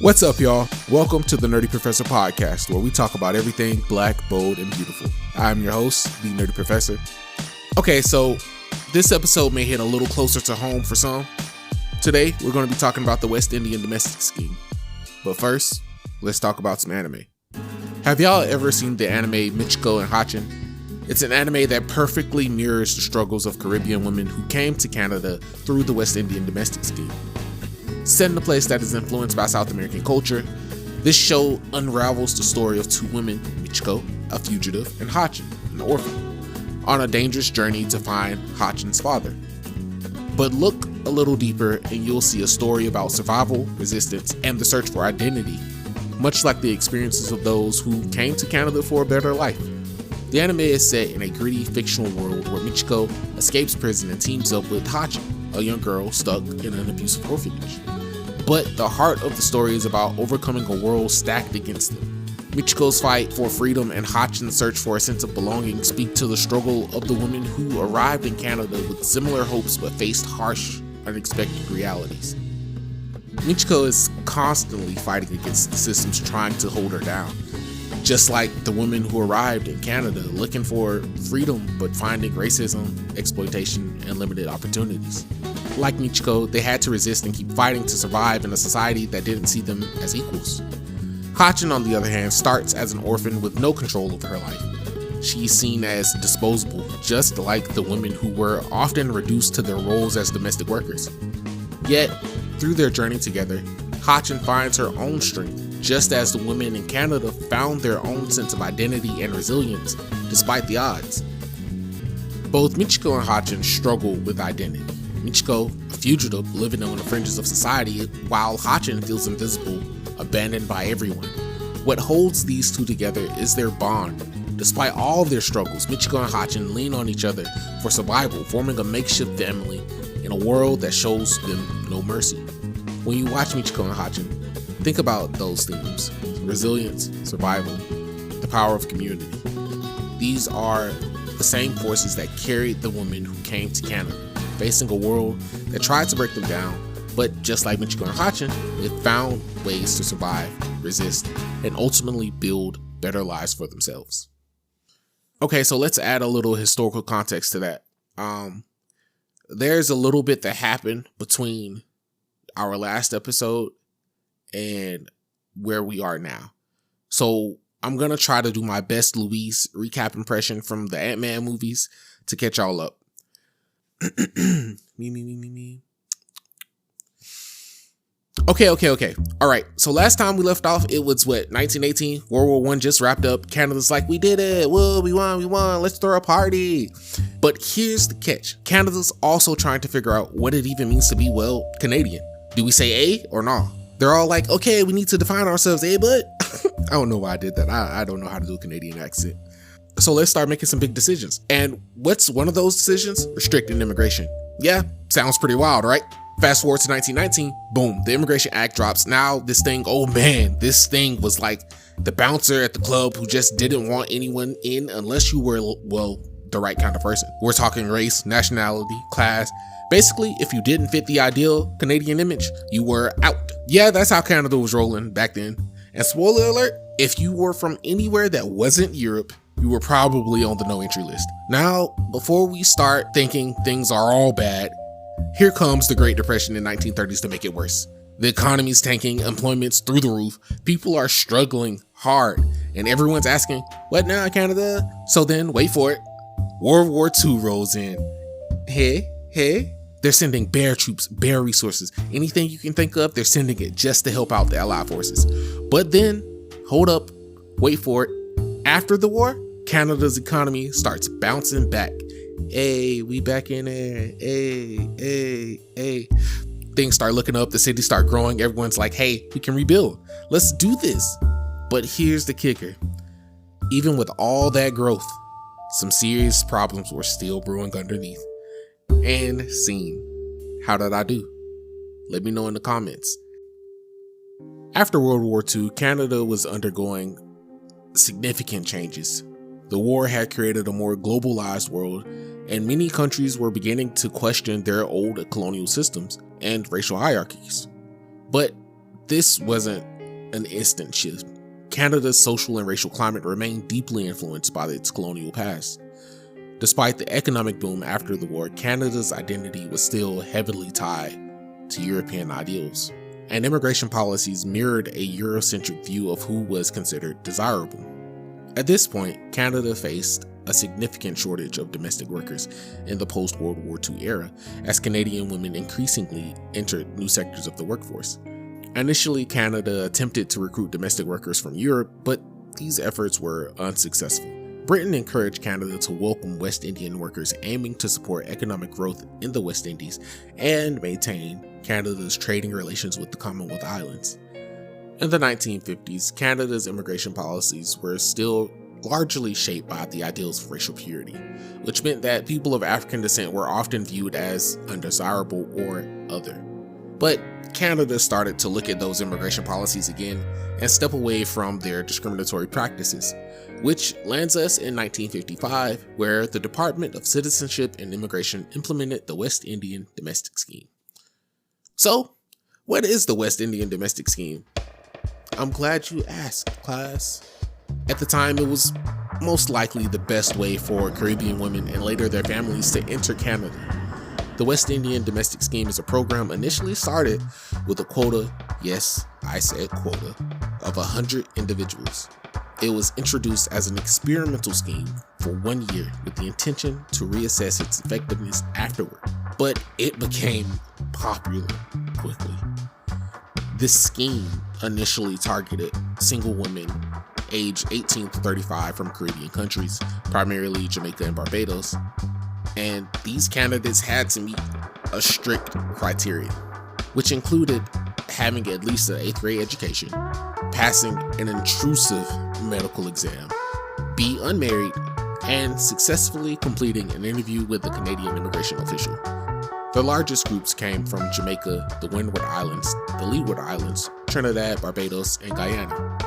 What's up, y'all? Welcome to the Nerdy Professor Podcast, where we talk about everything black, bold, and beautiful. I'm your host, the Nerdy Professor. Okay, so this episode may hit a little closer to home for some. Today, we're going to be talking about the West Indian domestic scheme. But first, let's talk about some anime. Have y'all ever seen the anime Michiko and Hatchin? It's an anime that perfectly mirrors the struggles of Caribbean women who came to Canada through the West Indian domestic scheme. Set in a place that is influenced by South American culture, this show unravels the story of two women, Michiko, a fugitive, and Hatchin, an orphan, on a dangerous journey to find Hatchin's father. But look a little deeper and you'll see a story about survival, resistance, and the search for identity, much like the experiences of those who came to Canada for a better life. The anime is set in a gritty, fictional world where Michiko escapes prison and teams up with Hatchin, a young girl stuck in an abusive orphanage. But the heart of the story is about overcoming a world stacked against them. Michiko's fight for freedom and Hatchin's search for a sense of belonging speak to the struggle of the women who arrived in Canada with similar hopes but faced harsh, unexpected realities. Michiko is constantly fighting against the systems trying to hold her down, just like the women who arrived in Canada looking for freedom but finding racism, exploitation, and limited opportunities. Like Michiko, they had to resist and keep fighting to survive in a society that didn't see them as equals. Hatchin, on the other hand, starts as an orphan with no control over her life. She's seen as disposable, just like the women who were often reduced to their roles as domestic workers. Yet, through their journey together, Hatchin finds her own strength, just as the women in Canada found their own sense of identity and resilience, despite the odds. Both Michiko and Hatchin struggle with identity. Michiko, a fugitive living on the fringes of society, while Hatchin feels invisible, abandoned by everyone. What holds these two together is their bond. Despite all of their struggles, Michiko and Hatchin lean on each other for survival, forming a makeshift family in a world that shows them no mercy. When you watch Michiko and Hatchin, think about those themes: resilience, survival, the power of community. These are the same forces that carried the women who came to Canada, facing a world that tried to break them down, but just like Michiko and Hatchin, they found ways to survive, resist, and ultimately build better lives for themselves. Okay, so let's add a little historical context to that. There's a little bit that happened between our last episode and where we are now. So I'm going to try to do my best Louise recap impression from the Ant-Man movies to catch y'all up. me. Okay. All right. So last time we left off, it was 1918. World War I just wrapped up. Canada's like, we did it. Whoa, we won. Let's throw a party. But here's the catch. Canada's also trying to figure out what it even means to be, Canadian. Do we say A or no? They're all like, okay, we need to define ourselves, but I don't know why I did that. I don't know how to do a Canadian accent. So let's start making some big decisions. And what's one of those decisions? Restricting immigration. Yeah, sounds pretty wild, right? Fast forward to 1919, boom, the Immigration Act drops. Now this thing was like the bouncer at the club who just didn't want anyone in unless you were, the right kind of person. We're talking race, nationality, class. Basically, if you didn't fit the ideal Canadian image, you were out. Yeah, that's how Canada was rolling back then. And spoiler alert, if you were from anywhere that wasn't Europe, you were probably on the no entry list. Now, before we start thinking things are all bad, here comes the Great Depression in the 1930s to make it worse. The economy's tanking, employment's through the roof, people are struggling hard, and everyone's asking, what now, Canada? So then, wait for it, World War II rolls in. Hey, they're sending bear troops, bear resources, anything you can think of, they're sending it just to help out the Allied forces. But then, hold up, wait for it, after the war, Canada's economy starts bouncing back. Hey, we back in there. Hey. Things start looking up, the cities start growing. Everyone's like, hey, we can rebuild. Let's do this. But here's the kicker. Even with all that growth, some serious problems were still brewing underneath. And scene. How did I do? Let me know in the comments. After World War II, Canada was undergoing significant changes. The war had created a more globalized world, and many countries were beginning to question their old colonial systems and racial hierarchies. But this wasn't an instant shift. Canada's social and racial climate remained deeply influenced by its colonial past. Despite the economic boom after the war, Canada's identity was still heavily tied to European ideals, and immigration policies mirrored a Eurocentric view of who was considered desirable. At this point, Canada faced a significant shortage of domestic workers in the post-World War II era, as Canadian women increasingly entered new sectors of the workforce. Initially, Canada attempted to recruit domestic workers from Europe, but these efforts were unsuccessful. Britain encouraged Canada to welcome West Indian workers, aiming to support economic growth in the West Indies and maintain Canada's trading relations with the Commonwealth Islands. In the 1950s, Canada's immigration policies were still largely shaped by the ideals of racial purity, which meant that people of African descent were often viewed as undesirable or other. But Canada started to look at those immigration policies again and step away from their discriminatory practices, which lands us in 1955, where the Department of Citizenship and Immigration implemented the West Indian Domestic Scheme. So, what is the West Indian Domestic Scheme? I'm glad you asked, class. At the time, it was most likely the best way for Caribbean women and later their families to enter Canada. The West Indian Domestic Scheme is a program initially started with a quota, yes, I said quota, of 100 individuals. It was introduced as an experimental scheme for 1 year with the intention to reassess its effectiveness afterward, but it became popular quickly. This scheme initially targeted single women aged 18 to 35 from Caribbean countries, primarily Jamaica and Barbados, and these candidates had to meet a strict criteria, which included having at least an 8th grade education, passing an intrusive medical exam, be unmarried, and successfully completing an interview with a Canadian immigration official. The largest groups came from Jamaica, the Windward Islands, the Leeward Islands, Trinidad, Barbados, and Guyana.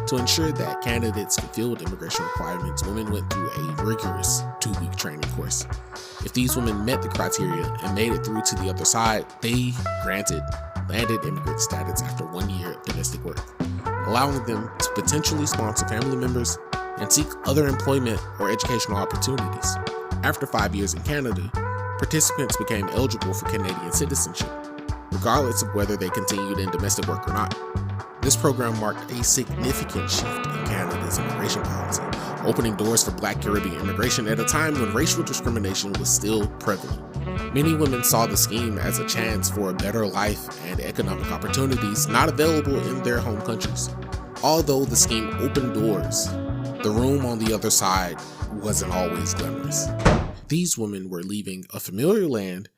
To ensure that candidates fulfilled immigration requirements, women went through a rigorous 2-week training course. If these women met the criteria and made it through to the other side, they landed immigrant status after 1 year of domestic work, allowing them to potentially sponsor family members and seek other employment or educational opportunities. After 5 years in Canada, participants became eligible for Canadian citizenship, regardless of whether they continued in domestic work or not. This program marked a significant shift in Canada's immigration policy, opening doors for Black Caribbean immigration at a time when racial discrimination was still prevalent. Many women saw the scheme as a chance for a better life and economic opportunities not available in their home countries. Although the scheme opened doors, the room on the other side wasn't always glamorous. These women were leaving a familiar land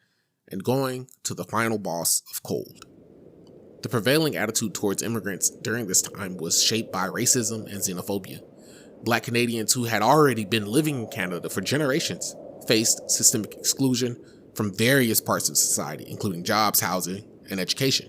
and going to the final boss of cold. The prevailing attitude towards immigrants during this time was shaped by racism and xenophobia. Black Canadians who had already been living in Canada for generations faced systemic exclusion from various parts of society, including jobs, housing, and education.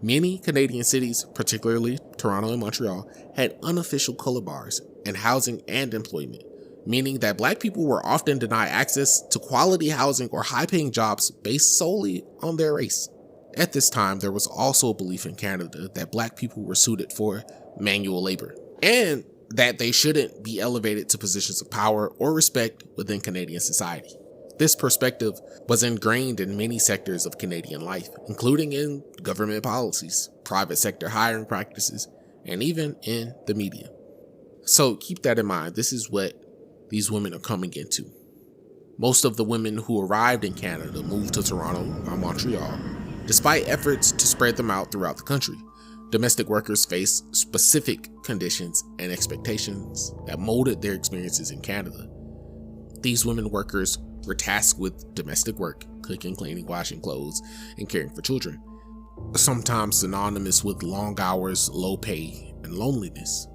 Many Canadian cities, particularly Toronto and Montreal, had unofficial color bars in housing and employment, meaning that Black people were often denied access to quality housing or high-paying jobs based solely on their race. At this time, there was also a belief in Canada that Black people were suited for manual labor, and that they shouldn't be elevated to positions of power or respect within Canadian society. This perspective was ingrained in many sectors of Canadian life, including in government policies, private sector hiring practices, and even in the media. So keep that in mind. This is what these women are coming into. Most of the women who arrived in Canada moved to Toronto or Montreal, despite efforts to spread them out throughout the country. Domestic workers faced specific conditions and expectations that molded their experiences in Canada. These women workers were tasked with domestic work, cooking, cleaning, washing clothes, and caring for children, sometimes synonymous with long hours, low pay, and loneliness.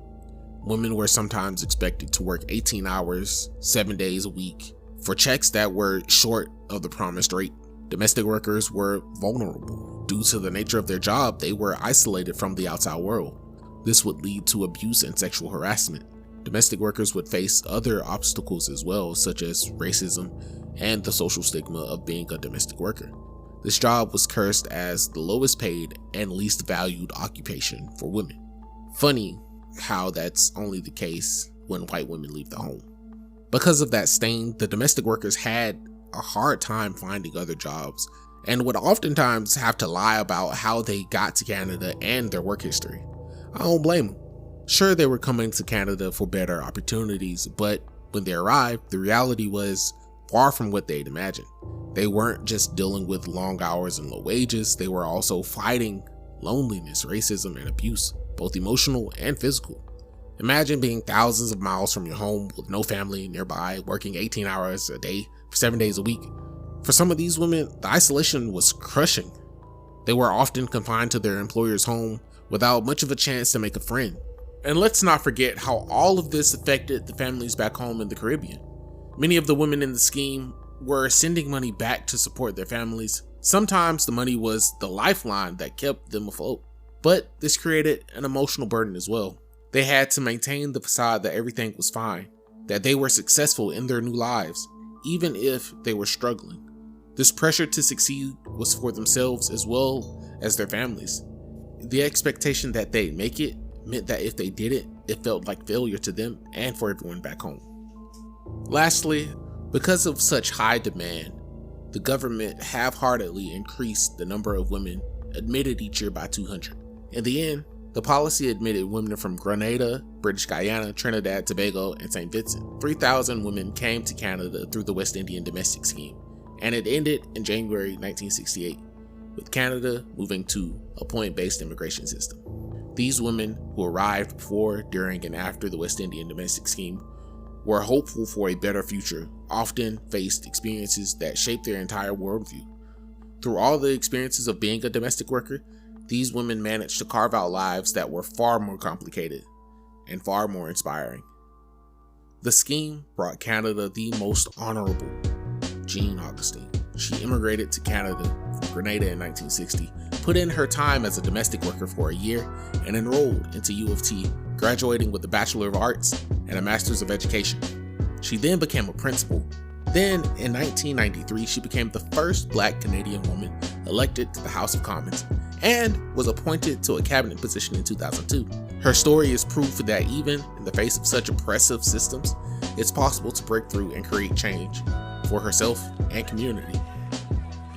Women were sometimes expected to work 18 hours, 7 days a week, for checks that were short of the promised rate. Domestic workers were vulnerable. Due to the nature of their job, they were isolated from the outside world. This would lead to abuse and sexual harassment. Domestic workers would face other obstacles as well, such as racism and the social stigma of being a domestic worker. This job was cursed as the lowest paid and least valued occupation for women. Funny how that's only the case when white women leave the home. Because of that stain, the domestic workers had a hard time finding other jobs and would oftentimes have to lie about how they got to Canada and their work history. I don't blame them. Sure, they were coming to Canada for better opportunities, but when they arrived, the reality was far from what they'd imagined. They weren't just dealing with long hours and low wages, they were also fighting loneliness, racism, and abuse, both emotional and physical. Imagine being thousands of miles from your home with no family nearby, working 18 hours a day for 7 days a week. For some of these women, the isolation was crushing. They were often confined to their employer's home without much of a chance to make a friend. And let's not forget how all of this affected the families back home in the Caribbean. Many of the women in the scheme were sending money back to support their families. Sometimes the money was the lifeline that kept them afloat. But this created an emotional burden as well. They had to maintain the facade that everything was fine, that they were successful in their new lives, even if they were struggling. This pressure to succeed was for themselves as well as their families. The expectation that they'd make it meant that if they didn't, it felt like failure to them and for everyone back home. Lastly, because of such high demand, the government half-heartedly increased the number of women admitted each year by 200. In the end, the policy admitted women from Grenada, British Guyana, Trinidad, Tobago, and St. Vincent. 3,000 women came to Canada through the West Indian domestic scheme, and it ended in January 1968, with Canada moving to a point-based immigration system. These women, who arrived before, during, and after the West Indian domestic scheme, were hopeful for a better future, often faced experiences that shaped their entire worldview. Through all the experiences of being a domestic worker, these women managed to carve out lives that were far more complicated and far more inspiring. The scheme brought Canada the most honorable, Jean Augustine. She immigrated to Canada from Grenada in 1960, put in her time as a domestic worker for a year, and enrolled into U of T, graduating with a Bachelor of Arts and a Master's of Education. She then became a principal. Then, in 1993, she became the first Black Canadian woman elected to the House of Commons and was appointed to a cabinet position in 2002. Her story is proof that even in the face of such oppressive systems, it's possible to break through and create change for herself and community.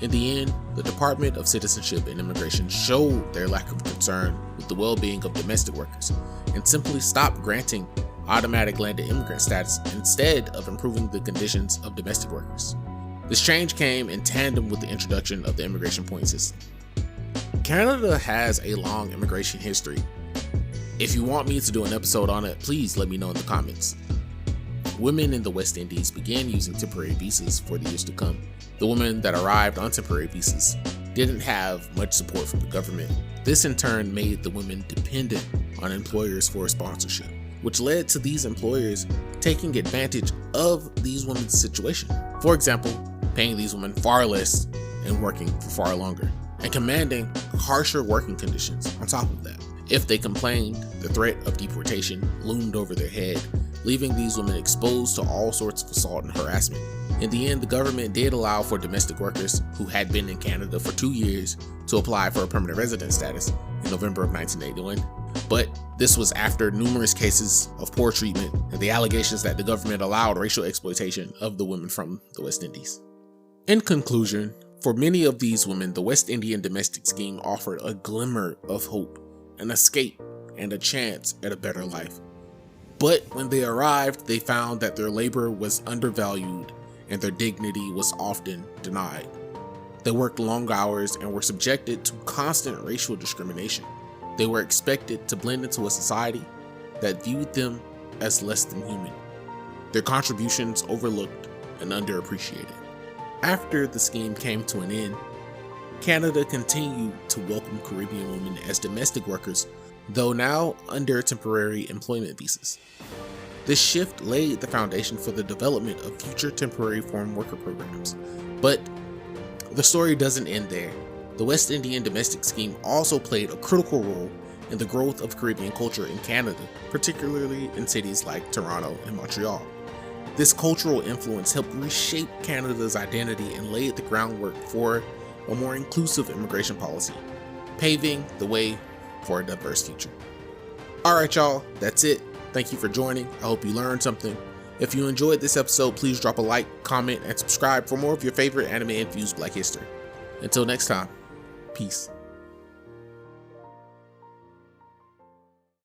In the end, the Department of Citizenship and Immigration showed their lack of concern with the well-being of domestic workers and simply stopped granting automatic landed immigrant status instead of improving the conditions of domestic workers. This change came in tandem with the introduction of the immigration point system. Canada has a long immigration history. If you want me to do an episode on it, please let me know in the comments. Women in the West Indies began using temporary visas for the years to come. The women that arrived on temporary visas didn't have much support from the government. This in turn made the women dependent on employers for a sponsorship, which led to these employers taking advantage of these women's situation. For example, paying these women far less and working for far longer, and commanding harsher working conditions on top of that. If they complained, the threat of deportation loomed over their head, leaving these women exposed to all sorts of assault and harassment. In the end, the government did allow for domestic workers who had been in Canada for 2 years to apply for a permanent resident status in November of 1981. But this was after numerous cases of poor treatment and the allegations that the government allowed racial exploitation of the women from the West Indies. In conclusion, for many of these women, the West Indian domestic scheme offered a glimmer of hope, an escape, and a chance at a better life. But when they arrived, they found that their labor was undervalued and their dignity was often denied. They worked long hours and were subjected to constant racial discrimination. They were expected to blend into a society that viewed them as less than human, their contributions overlooked and underappreciated. After the scheme came to an end, Canada continued to welcome Caribbean women as domestic workers, though now under temporary employment visas. This shift laid the foundation for the development of future temporary foreign worker programs. But the story doesn't end there. The West Indian domestic scheme also played a critical role in the growth of Caribbean culture in Canada, particularly in cities like Toronto and Montreal. This cultural influence helped reshape Canada's identity and laid the groundwork for a more inclusive immigration policy, paving the way for a diverse future. Alright, y'all, that's it. Thank you for joining. I hope you learned something. If you enjoyed this episode, please drop a like, comment, and subscribe for more of your favorite anime-infused Black history. Until next time, peace.